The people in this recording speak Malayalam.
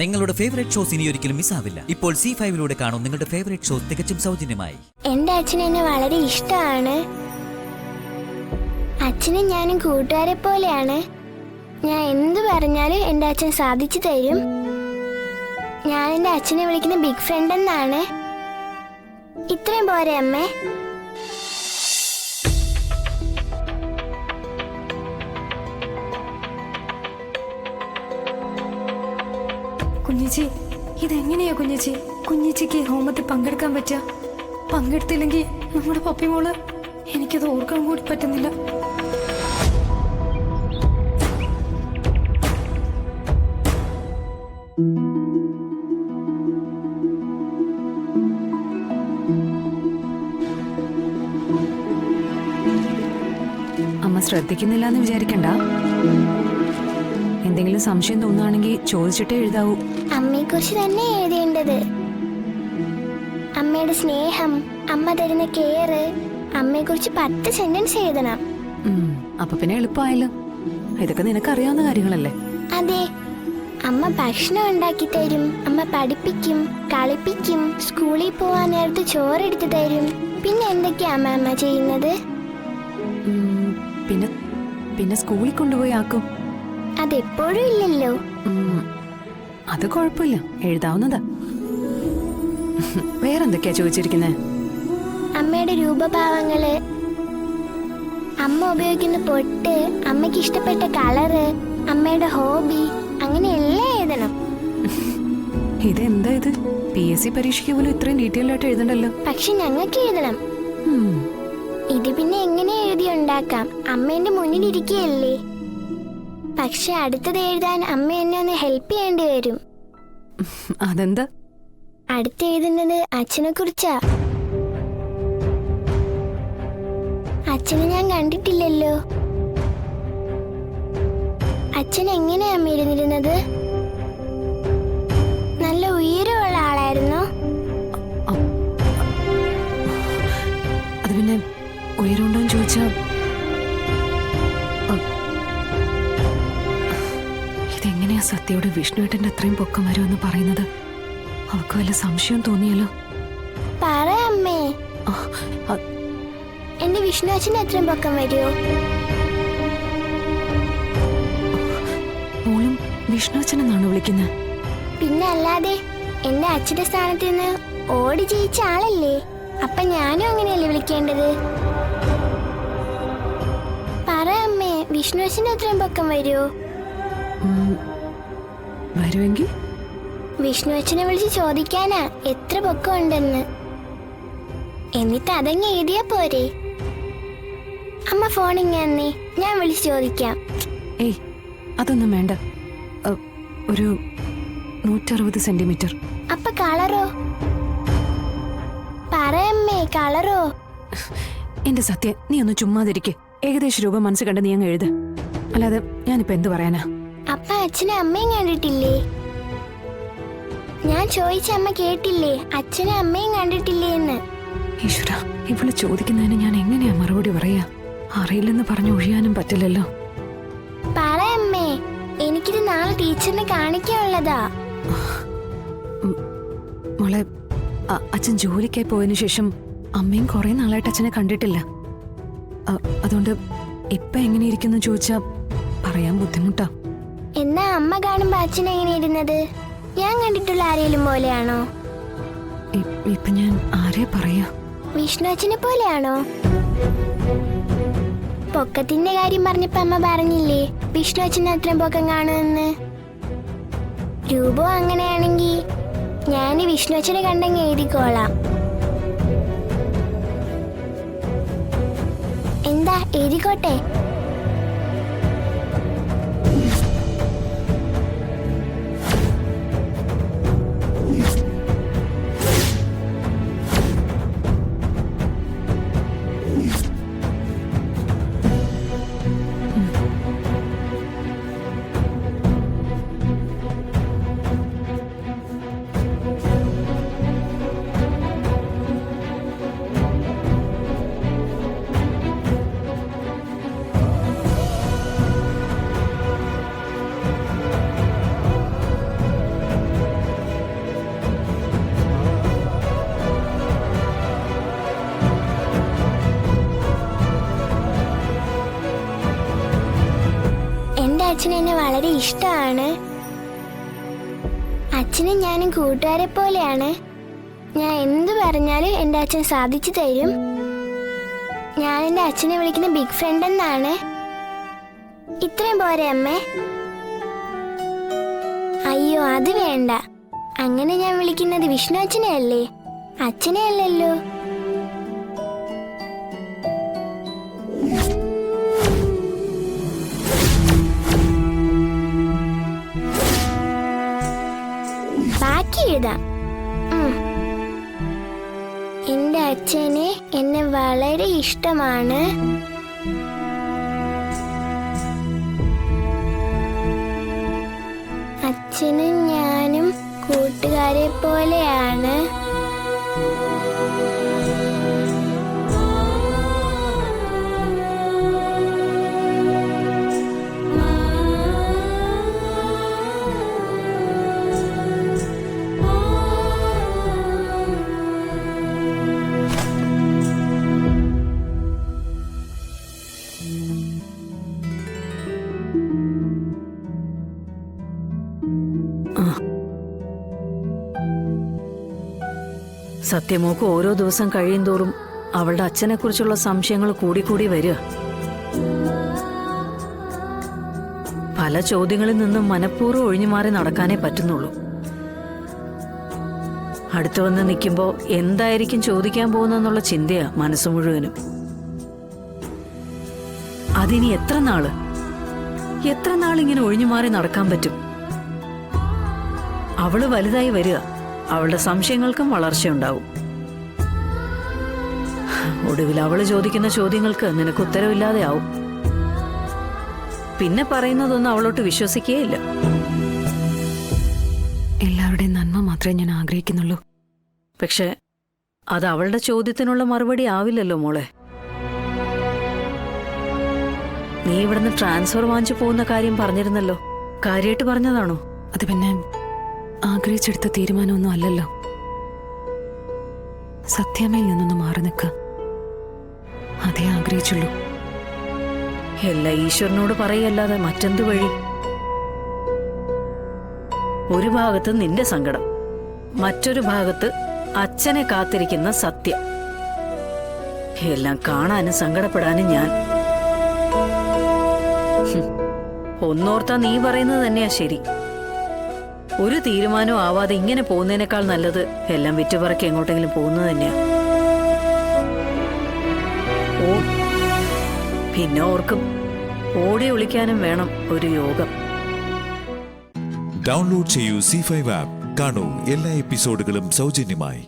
നിങ്ങളുടെ ഫേവറേറ്റ് ഷോസ് ഇനി ഒരിക്കലും മിസ്സാവില്ല. ഇപ്പോൾ C5 കാണും നിങ്ങളുടെ ഫേവറേറ്റ് ഷോസ് തികച്ചും സൗജന്യമായി. എന്റെ അച്ഛനെ എന്നെ വളരെ ഇഷ്ടമാണ്. അച്ഛനും ഞാനും കൂട്ടുകാരെ പോലെയാണ്. ഞാൻ എന്ത് പറഞ്ഞാലും എന്റെ അച്ഛൻ സാധിച്ചു തരും. ഞാൻ എന്റെ അച്ഛനെ വിളിക്കുന്ന ബിഗ് ഫ്രണ്ട് എന്നാണ്. ഇത്രയും പോരെ അമ്മേ? കുഞ്ഞിച്ചി, ഇതെങ്ങനെയാ കുഞ്ഞിച്ചി? കുഞ്ഞിച്ചിക്ക് ഹോമത്തിൽ പങ്കെടുക്കാൻ പറ്റുക? പങ്കെടുത്തില്ലെങ്കിൽ നമ്മുടെ പപ്പിമോള്, എനിക്കത് ഓർക്കാൻ കൂടി പറ്റുന്നില്ല. അമ്മ ശ്രദ്ധിക്കുന്നില്ല എന്ന് വിചാരിക്കണ്ട. എന്തെങ്കിലും സംശയം തോന്നുകയാണെങ്കിൽ ചോദിച്ചിട്ടേ എഴുതാവൂ. അമ്മയെ കുറിച്ച് തന്നെ എഴുതേണ്ടത്. അമ്മയുടെ സ്നേഹം, അമ്മ തരുന്ന കെയർ, അമ്മയെ കുറിച്ച് 10 സെന്റൻസ് എഴുതണം. അപ്പൊ പിന്നെ എളുപ്പമായല്ലോ. ഇതൊക്കെ നിനക്കറിയാവുന്ന കാര്യങ്ങളല്ലേ? അതെ. അമ്മ ഭക്ഷണം ഉണ്ടാക്കി തരും, അമ്മ പഠിപ്പിക്കും, കളിപ്പിക്കും, സ്കൂളിൽ പോവാൻ നേരത്ത് ചോറെടുത്ത് തരും. പിന്നെ എന്തൊക്കെയാ അമ്മ ചെയ്യുന്നത്? പിന്നെ സ്കൂളിൽ കൊണ്ടുപോയി ആക്കും. അതെപ്പോഴും ഇല്ലല്ലോ. അത് കുഴപ്പമില്ല, എഴുതാവുന്നതാ. വേറെന്തൊക്കെയാ ചോദിച്ചിരിക്കുന്നത്? അമ്മയുടെ രൂപഭാവങ്ങള്, അമ്മ ഉപയോഗിക്കുന്ന പൊട്ട്, അമ്മയ്ക്ക് ഇഷ്ടപ്പെട്ട കളറ്, അമ്മയുടെ ഹോബി, അങ്ങനെ എല്ലാം എഴുതണം. ഇതെന്താ ഇത്? PSC പരീക്ഷയ്ക്ക് പോലും ഇത്രയും ഡീറ്റെയിൽ ആയിട്ട് എഴുതണ്ടല്ലോ. പക്ഷെ ഞങ്ങൾക്ക് എഴുതണം. ഇത് പിന്നെ എങ്ങനെ എഴുതി ഉണ്ടാക്കാം? അമ്മ എന്റെ മുന്നിൽ ഇരിക്കുകയല്ലേ. പക്ഷെ അടുത്തത് എഴുതാൻ അമ്മ എന്നെ ഒന്ന് ഹെൽപ്പ് ചെയ്യേണ്ടി വരും. അതെന്താ? അടുത്ത് എഴുതുന്നത് അച്ഛനെ കുറിച്ചാ. അച്ഛനെ ഞാൻ കണ്ടിട്ടില്ലല്ലോ. അച്ഛൻ എങ്ങനെയാ അമ്മ ഇരുന്നിരുന്നത്? നല്ല ഉയരമുള്ള ആളായിരുന്നോ? അത് പിന്നെ ഉയരമുണ്ടോന്ന് ചോദിച്ചാ, ഇതെങ്ങനെയാ സത്യയോട് വിഷ്ണുവേട്ടന്റെ അത്രയും പൊക്കം വരുമെന്ന് പറയുന്നത്? അവക്ക് വല്ല സംശയം തോന്നിയാലോ? പറ അമ്മേ. എന്റെ വിഷ്ണു അച്ഛൻ എത്രയും പൊക്കം വരുമോ? മോളും വിഷ്ണു അച്ഛനെന്നാണ് വിളിക്കുന്നത്? പിന്നെ അല്ലാതെ, എന്റെ അച്ഛന്റെ സ്ഥാനത്ത് നിന്ന് ഓടി ജയിച്ച ആളല്ലേ. അപ്പൊ ഞാനും അങ്ങനെയല്ലേ വിളിക്കേണ്ടത്? പറ അമ്മേ, വിഷ്ണു അച്ഛൻ എത്രയും പൊക്കം വരുമോ? വരുമെങ്കിൽ വിഷ്ണു അച്ഛനെ വിളിച്ച് ചോദിക്കാനാ എത്ര പൊക്കം ഉണ്ടെന്ന്. എന്നിട്ട് അതങ്ങ് എഴുതിയാ പോരെ? അമ്മ ഫോണിങ് തന്നെ, ഞാൻ വിളിച്ച് ചോദിക്കാം. ഏയ്, അതൊന്നും വേണ്ട. ഒരു 160 സെന്റിമീറ്റർ. അപ്പൊ കളറോ? പറയമ്മേ, കളറോ? എന്റെ സത്യം, നീ ഒന്ന് ചുമ്മാതിരിക്കെ. ഏകദേശ രൂപം മനസ്സ് കണ്ട് നീ അങ്ങ് എഴുത്. അല്ലാതെ ഞാനിപ്പോ എന്ത് പറയാനാ? അപ്പ അച്ഛനെ അമ്മയും കണ്ടിട്ടില്ലേ? ഞാൻ ചോദിച്ച അമ്മ കേട്ടില്ലേ? അച്ഛനെ അമ്മയും കണ്ടിട്ടില്ലേ എന്ന്. ഈശ്വര, ഇവള് ചോദിക്കുന്നതിന് ഞാൻ എങ്ങനെയാ മറുപടി പറയാ? അറിയില്ലെന്ന് പറഞ്ഞു ഒഴിയാനും പറ്റില്ലല്ലോ. പറയമ്മേ, എനിക്കിത് നാളെ ടീച്ചറിനെ കാണിക്കാനുള്ളതാ. മോളെ, അച്ഛൻ ജോലിക്കായി പോയതിനു ശേഷം അമ്മയും കുറെ നാളായിട്ട് അച്ഛനെ കണ്ടിട്ടില്ല. അതുകൊണ്ട് ഇപ്പൊ എങ്ങനെ ഇരിക്കുന്നു ചോദിച്ചാ പറയാൻ ബുദ്ധിമുട്ടാ. എന്നാ അമ്മ കാണുമ്പോ അച്ഛൻ എങ്ങനെ ഇരുന്നത്? ഞാൻ കണ്ടിട്ടുള്ള ആരെങ്കിലും പോലെയാണോ? ഇപ്പൊ ഞാൻ ആരെ പറയാ? വിഷ്ണു അച്ഛനെ പോലെയാണോ? പൊക്കത്തിന്റെ കാര്യം പറഞ്ഞപ്പോ അമ്മ പറഞ്ഞില്ലേ വിഷ്ണു അച്ഛന് അത്രയും പൊക്കം കാണുമെന്ന്. രൂപം അങ്ങനെയാണെങ്കി ഞാൻ വിഷ്ണു അച്ഛനെ കണ്ടെങ്കിൽ എഴുതിക്കോളാം. എന്താ, എഴുതിക്കോട്ടെ? അച്ഛന് എന്നെ വളരെ ഇഷ്ടമാണ്. അച്ഛനും ഞാനും കൂട്ടുകാരെ പോലെയാണ്. ഞാൻ എന്ത് പറഞ്ഞാലും എൻ്റെ അച്ഛൻ സാധിച്ചു തരും. ഞാൻ എൻ്റെ അച്ഛനെ വിളിക്കുന്ന ബിഗ് ഫ്രണ്ട് എന്നാണ്. ഇത്രയും പോരെ അമ്മേ? അയ്യോ, അത് വേണ്ട. അങ്ങനെ ഞാൻ വിളിക്കുന്നത് വിഷ്ണു അച്ഛനെ അല്ലേ, അച്ഛനെ അല്ലല്ലോ. ബാക്കി എഴുതാം. എന്റെ അച്ഛന് എന്നെ വളരെ ഇഷ്ടമാണ്. അച്ഛനും ഞാനും കൂട്ടുകാരെ പോലെയാണ്. സത്യമോക്ക് ഓരോ ദിവസം കഴിയും തോറും അവളുടെ അച്ഛനെ കുറിച്ചുള്ള സംശയങ്ങൾ കൂടിക്കൂടി വരിക. പല ചോദ്യങ്ങളിൽ നിന്നും മനഃപൂർവ്വം ഒഴിഞ്ഞു മാറി നടക്കാനേ പറ്റുന്നുള്ളൂ. അടുത്തു വന്ന് നിൽക്കുമ്പോൾ എന്തായിരിക്കും ചോദിക്കാൻ പോകുന്നെന്നുള്ള ചിന്തയാ മനസ്സ് മുഴുവനും. അതിനി എത്ര നാളിങ്ങനെ ഒഴിഞ്ഞു മാറി നടക്കാൻ പറ്റും? അവള് വലുതായി വരിക, അവളുടെ സംശയങ്ങൾക്കും വളർച്ചയുണ്ടാവും. ഒടുവിൽ അവള് ചോദിക്കുന്ന ചോദ്യങ്ങൾക്ക് നിനക്ക് ഉത്തരവില്ലാതെ ആവും. പിന്നെ പറയുന്നതൊന്നും അവളോട്ട് വിശ്വസിക്കുകയില്ല. എല്ലാവരുടെയും നന്മ മാത്രമേ ഞാൻ ആഗ്രഹിക്കുന്നുള്ളൂ. പക്ഷെ അത് അവളുടെ ചോദ്യത്തിനുള്ള മറുപടി ആവില്ലല്ലോ മോളെ. നീ ഇവിടുന്ന് ട്രാൻസ്ഫർ വാങ്ങിച്ചു പോകുന്ന കാര്യം പറഞ്ഞിരുന്നല്ലോ, കാര്യമായിട്ട് പറഞ്ഞതാണോ? അത് പിന്നെ ആഗ്രഹിച്ചെടുത്ത തീരുമാനമൊന്നും അല്ലല്ലോ. സത്യാമ്മയിൽ നിന്നൊന്ന് മാറി നിൽക്കുക, അതേ ആഗ്രഹിച്ചുള്ളൂ. എല്ലാം ഈശ്വരനോട് പറയല്ലാതെ മറ്റെന്ത് വഴി? ഒരു ഭാഗത്ത് നിന്റെ സങ്കടം, മറ്റൊരു ഭാഗത്ത് അച്ഛനെ കാത്തിരിക്കുന്ന സത്യം. എല്ലാം കാണാനും സങ്കടപ്പെടാനും ഞാൻ. ഒന്നോർത്താ നീ പറയുന്നത് തന്നെയാ ശരി. ഒരു തീരുമാനവും ആവാതെ ഇങ്ങനെ പോകുന്നതിനേക്കാൾ നല്ലത് എല്ലാം വിറ്റുപറക്കി എങ്ങോട്ടെങ്കിലും പോകുന്നത് തന്നെയാ. പിന്നെ ഓർക്കും ഓടി ഒളിക്കാനും വേണം ഒരു യോഗം. ഡൗൺലോഡ് ചെയ്യൂ C5 ആപ്പ്. കാണൂ എല്ലാ എപ്പിസോഡുകളും സൗജന്യമായി.